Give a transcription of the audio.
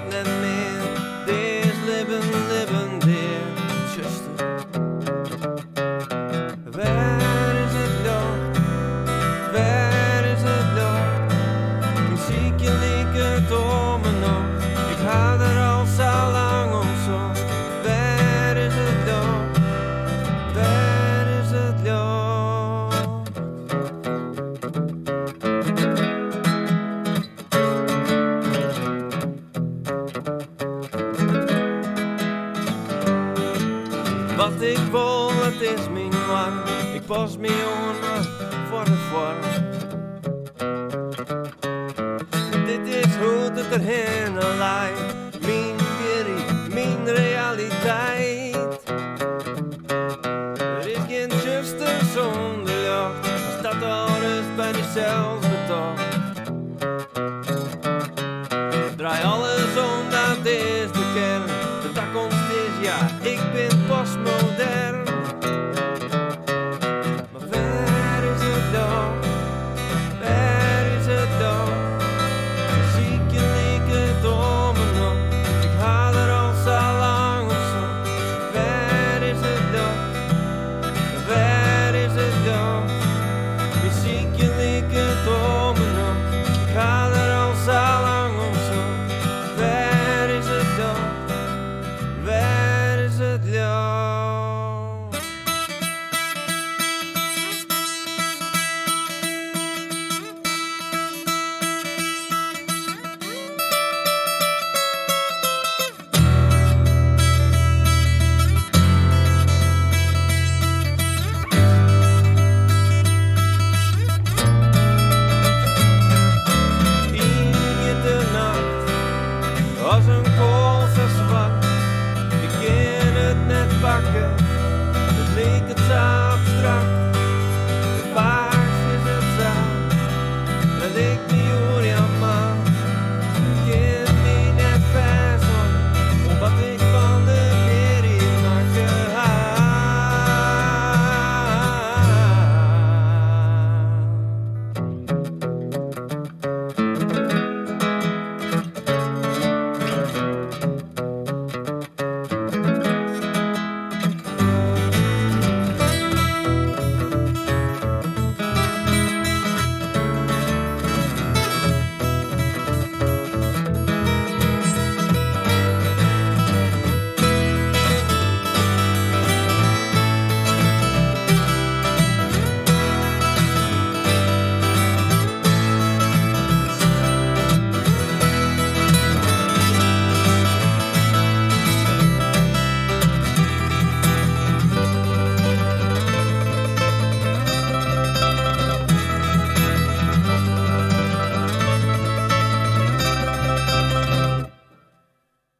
het net meer. Dit leven, dit zuster. Waar is het licht? Waar is het licht? Muziekje lieke door me nog. Ik hou er al zo lang om zo. Waar is het licht? Waar is het licht? Wat ik wil, het is mijn warm. Ik pas me onder voor de vorm. Dit is hoe het erheen lijkt. Mijn wereld, mijn realiteit. Er is geen zuster zonder jacht. Als dat al is bij diezelfde dag. Draai alles om, dat is de kern. De toekomst is ja, ik ben postmodern. Maar waar is het dan? Waar is het dan? Muziekje lieke door me nog. Ik haal er al zo lang op zo. Waar is het dan? Waar is het dan? Muziekje lieke door me nog. Ik haal er al zo lang op zo. Waar is het dan? Waar is het licht? Hier de nacht als een kool zo zwart. Ik kan het net pakken, het leek het zo abstract.